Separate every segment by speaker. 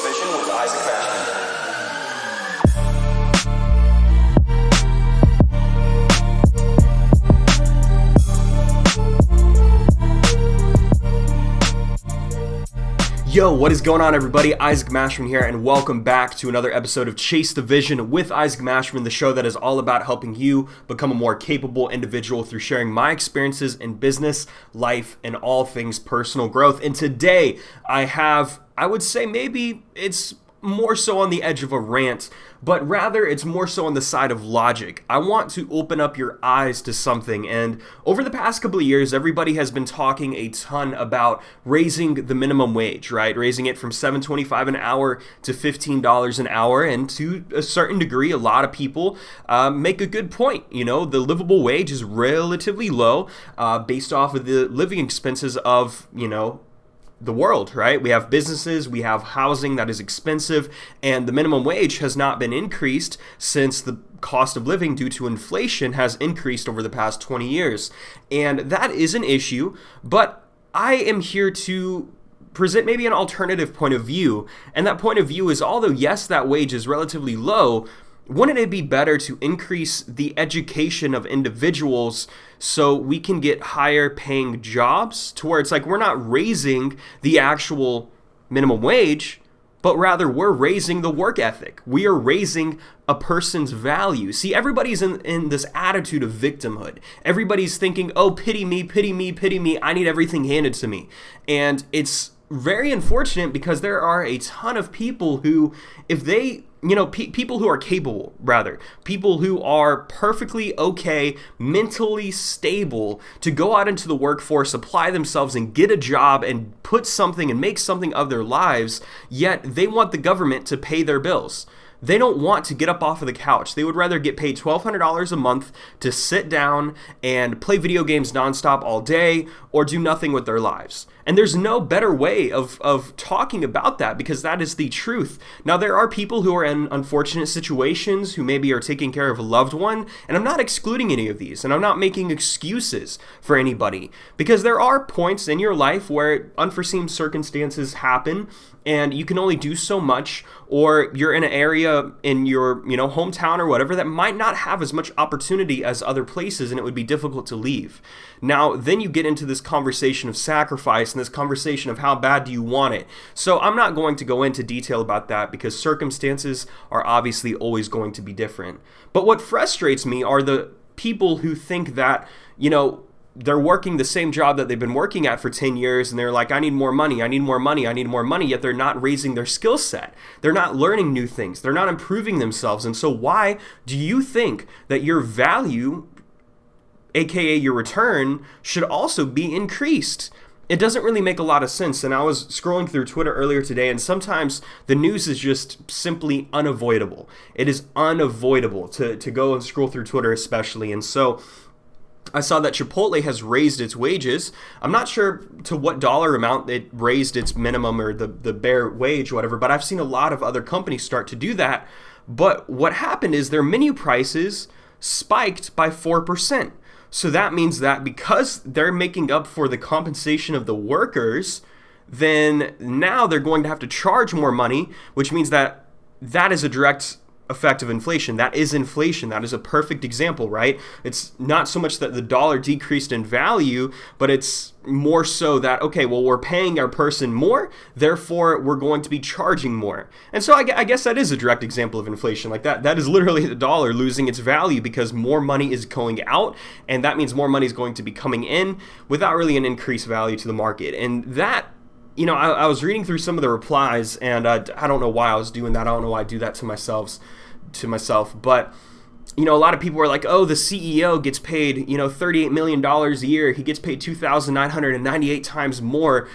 Speaker 1: the Vision with Isaac Mashman.
Speaker 2: Yo, what is going on, everybody? Isaac Mashman here, and welcome back to another episode of Chase the Vision with Isaac Mashman, the show that is all about helping you become a more capable individual through sharing my experiences in business, life, and all things personal growth. And today, I would say maybe it's more so on the edge of a rant, but rather it's more so on the side of logic. I want to open up your eyes to something, and over the past couple of years, everybody has been talking a ton about raising the minimum wage, right? Raising it from $7.25 an hour to $15 an hour, and to a certain degree, a lot of people make a good point. You know, the livable wage is relatively low based off of the living expenses of, the world, right? We have businesses, we have housing that is expensive, and the minimum wage has not been increased since the cost of living due to inflation has increased over the past 20 years. And that is an issue, but I am here to present maybe an alternative point of view. And that point of view is, although yes, that wage is relatively low, wouldn't it be better to increase the education of individuals so we can get higher paying jobs, to where it's like we're not raising the actual minimum wage, but rather we're raising the work ethic. We are raising a person's value. See, everybody's in this attitude of victimhood. Everybody's thinking, oh, pity me, pity me, pity me. I need everything handed to me. And it's very unfortunate because there are a ton of people who, if they people who are capable, people who are perfectly okay, mentally stable to go out into the workforce, apply themselves and get a job and put something and make something of their lives, yet they want the government to pay their bills. They don't want to get up off of the couch. They would rather get paid $1,200 a month to sit down and play video games nonstop all day or do nothing with their lives. And there's no better way of talking about that, because that is the truth. Now, there are people who are in unfortunate situations, who maybe are taking care of a loved one, and I'm not excluding any of these, and I'm not making excuses for anybody, because there are points in your life where unforeseen circumstances happen, and you can only do so much, or you're in an area in your hometown or whatever that might not have as much opportunity as other places, and it would be difficult to leave. Now, then you get into this conversation of sacrifice and this conversation of how bad do you want it. So I'm not going to go into detail about that because circumstances are obviously always going to be different. But what frustrates me are the people who think that, they're working the same job that they've been working at for 10 years, and they're like, I need more money, I need more money, I need more money, yet they're not raising their skill set. They're not learning new things. They're not improving themselves. And so why do you think that your value, aka your return, should also be increased? It doesn't really make a lot of sense. And I was scrolling through Twitter earlier today, and sometimes the news is just simply unavoidable. It is unavoidable to go and scroll through Twitter especially. And so I saw that Chipotle has raised its wages. I'm not sure to what dollar amount it raised its minimum or the bare wage, whatever, but I've seen a lot of other companies start to do that. But what happened is their menu prices spiked by 4%. So that means that because they're making up for the compensation of the workers, then now they're going to have to charge more money, which means that is a direct effect of inflation. That is inflation. That is a perfect example, right? It's not so much that the dollar decreased in value, but it's more so that, okay, well, we're paying our person more, therefore we're going to be charging more. And so I guess that is a direct example of inflation. Like that is literally the dollar losing its value because more money is going out, and that means more money is going to be coming in without really an increased value to the market. And that, I was reading through some of the replies, and I don't know why I was doing that. I don't know why I do that to myself, but a lot of people are like, oh, the CEO gets paid, $38 million a year. He gets paid 2,998 times more,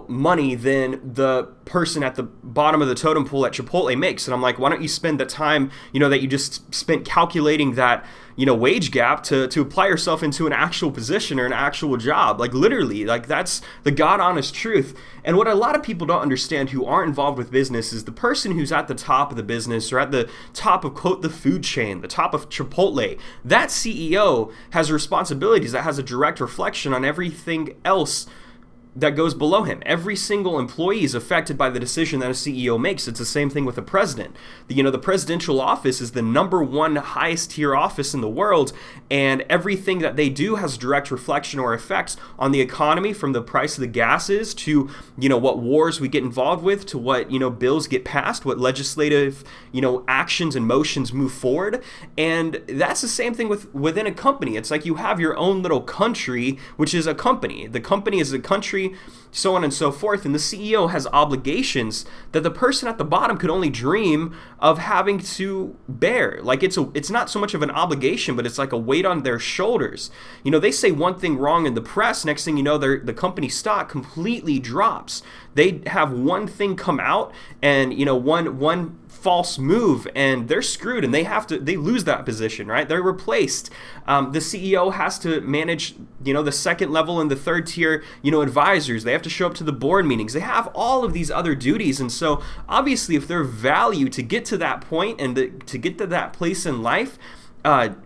Speaker 2: money than the person at the bottom of the totem pole at Chipotle makes. And I'm like, why don't you spend the time, that you just spent calculating that, wage gap to apply yourself into an actual position or an actual job? Like literally, like that's the God honest truth. And what a lot of people don't understand who aren't involved with business is the person who's at the top of the business or at the top of, quote, the food chain, the top of Chipotle, that CEO has responsibilities that has a direct reflection on everything else that goes below him. Every single employee is affected by the decision that a CEO makes. It's the same thing with the president. The presidential office is the number one highest tier office in the world, and everything that they do has direct reflection or effects on the economy, from the price of the gases to, what wars we get involved with, to what, bills get passed, what legislative, actions and motions move forward. And that's the same thing within a company. It's like you have your own little country, which is a company. The company is a country, so on and so forth, and the CEO has obligations that the person at the bottom could only dream of having to bear. Like it's not so much of an obligation, but it's like a weight on their shoulders. They say one thing wrong in the press, next thing you know, the company stock completely drops. They have one thing come out, and one false move, and they're screwed, and they lose that position, right? They're replaced. The CEO has to manage, the second level and the third tier, advisors. They have to show up to the board meetings. They have all of these other duties, and so obviously, if their value to get to that point and to get to that place in life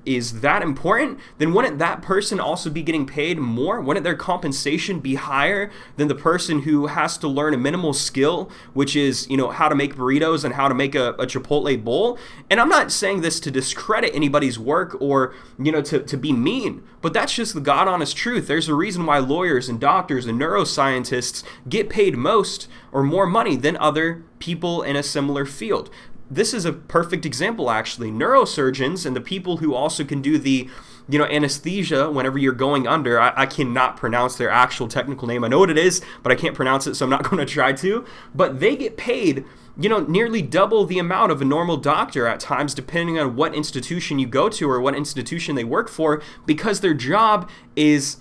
Speaker 2: is that important, then wouldn't that person also be getting paid more? Wouldn't their compensation be higher than the person who has to learn a minimal skill, which is, how to make burritos and how to make a Chipotle bowl? And I'm not saying this to discredit anybody's work or, to be mean, but that's just the God honest truth. There's a reason why lawyers and doctors and neuroscientists get paid most or more money than other people in a similar field. This is a perfect example, actually. Neurosurgeons and the people who also can do the, anesthesia whenever you're going under. I cannot pronounce their actual technical name. I know what it is, but I can't pronounce it, so I'm not going to try to. But they get paid, nearly double the amount of a normal doctor at times, depending on what institution you go to or what institution they work for, because their job is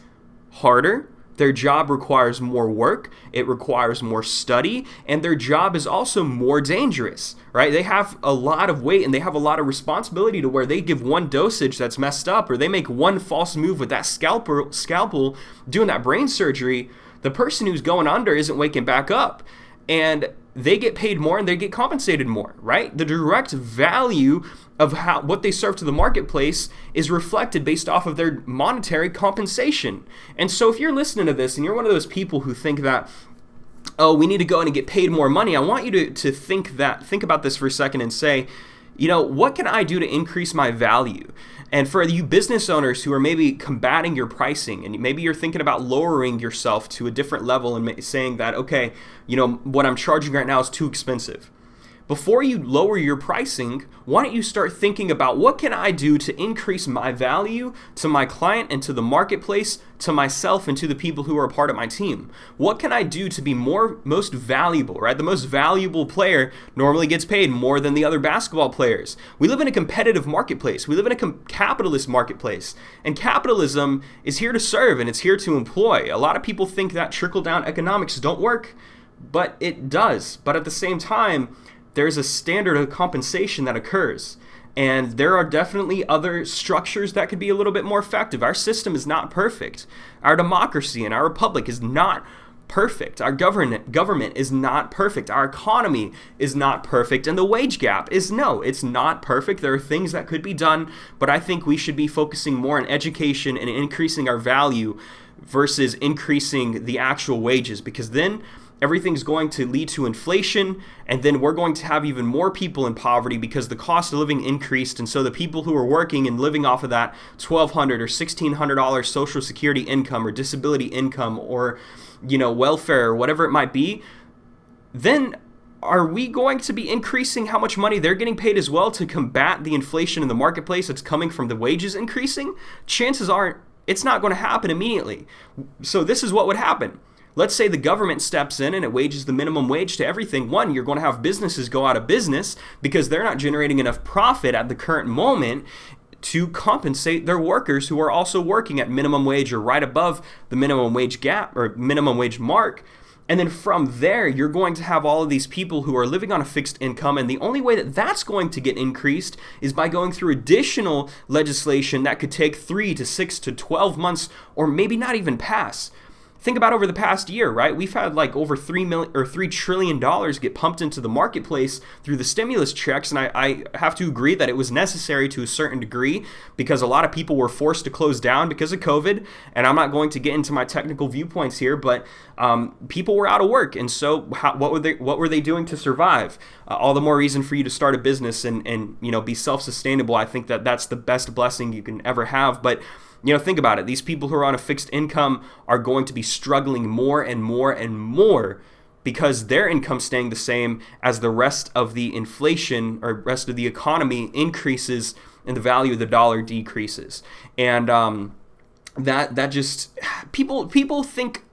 Speaker 2: harder. Their job requires more work, it requires more study, and their job is also more dangerous, right? They have a lot of weight and they have a lot of responsibility to where they give one dosage that's messed up, or they make one false move with that scalpel doing that brain surgery. The person who's going under isn't waking back up. And they get paid more and they get compensated more, right? The direct value of what they serve to the marketplace is reflected based off of their monetary compensation. And so if you're listening to this and you're one of those people who think that, oh, we need to go in and get paid more money, I want you to think about this for a second and say, what can I do to increase my value? And for you business owners who are maybe combating your pricing, and maybe you're thinking about lowering yourself to a different level and saying that, okay, what I'm charging right now is too expensive. Before you lower your pricing, why don't you start thinking about what can I do to increase my value to my client and to the marketplace, to myself and to the people who are a part of my team? What can I do to be most valuable, right? The most valuable player normally gets paid more than the other basketball players. We live in a competitive marketplace. We live in a capitalist marketplace. And capitalism is here to serve and it's here to employ. A lot of people think that trickle-down economics don't work, but it does. But at the same time, there's a standard of compensation that occurs. And there are definitely other structures that could be a little bit more effective. Our system is not perfect. Our democracy and our republic is not perfect. Our government is not perfect. Our economy is not perfect. And the wage gap it's not perfect. There are things that could be done, but I think we should be focusing more on education and increasing our value versus increasing the actual wages, because then everything's going to lead to inflation, and then we're going to have even more people in poverty because the cost of living increased. And so the people who are working and living off of that $1,200 or $1,600 Social Security income or disability income or, welfare or whatever it might be, then are we going to be increasing how much money they're getting paid as well to combat the inflation in the marketplace that's coming from the wages increasing? Chances are it's not going to happen immediately. So this is what would happen. Let's say the government steps in and it wages the minimum wage to everything. One, you're going to have businesses go out of business because they're not generating enough profit at the current moment to compensate their workers who are also working at minimum wage or right above the minimum wage gap or minimum wage mark. And then from there, you're going to have all of these people who are living on a fixed income. And the only way that that's going to get increased is by going through additional legislation that could take 3 to 6 to 12 months or maybe not even pass. think about over the past year, right? We've had like over $3 trillion get pumped into the marketplace through the stimulus checks, and I have to agree that it was necessary to a certain degree because a lot of people were forced to close down because of COVID. And I'm not going to get into my technical viewpoints here, but people were out of work, and so what were they doing to survive? All the more reason for you to start a business and be self-sustainable. I think that that's the best blessing you can ever have. But think about it. These people who are on a fixed income are going to be struggling more and more and more because their income staying the same as the rest of the inflation or rest of the economy increases and the value of the dollar decreases. And that just people think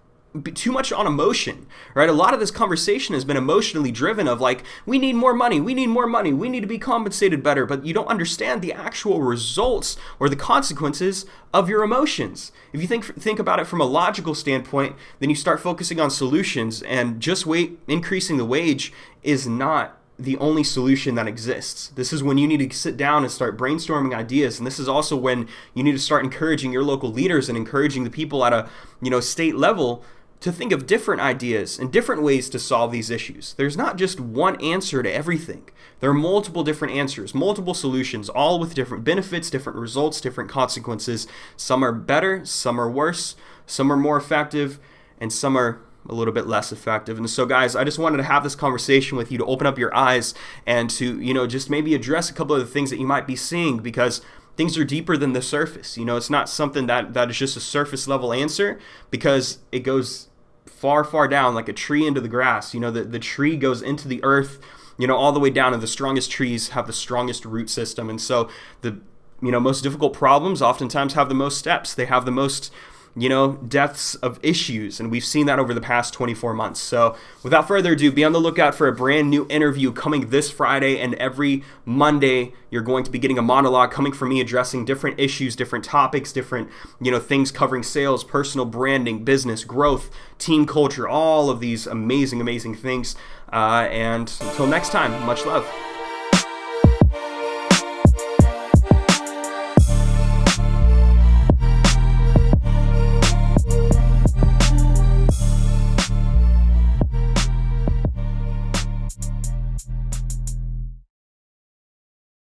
Speaker 2: too much on emotion, right? A lot of this conversation has been emotionally driven of like, we need more money, we need to be compensated better, but you don't understand the actual results or the consequences of your emotions. If you think about it from a logical standpoint, then you start focusing on solutions, and just increasing the wage is not the only solution that exists. This is when you need to sit down and start brainstorming ideas, and this is also when you need to start encouraging your local leaders and encouraging the people at a state level to think of different ideas and different ways to solve these issues. There's not just one answer to everything. There are multiple different answers, multiple solutions, all with different benefits, different results, different consequences. Some are better, some are worse, some are more effective, and some are a little bit less effective. And so guys, I just wanted to have this conversation with you to open up your eyes and to, just maybe address a couple of the things that you might be seeing, because things are deeper than the surface. It's not something that is just a surface level answer, because it goes far, far down like a tree into the grass. The tree goes into the earth, all the way down, and the strongest trees have the strongest root system. And so the, most difficult problems oftentimes have the most steps. They have the most depths of issues, and we've seen that over the past 24 months. So without further ado, be on the lookout for a brand new interview coming this Friday, and every Monday you're going to be getting a monologue coming from me addressing different issues, different topics, different things covering sales, personal branding, business growth, team culture, all of these amazing things. And until next time, much love.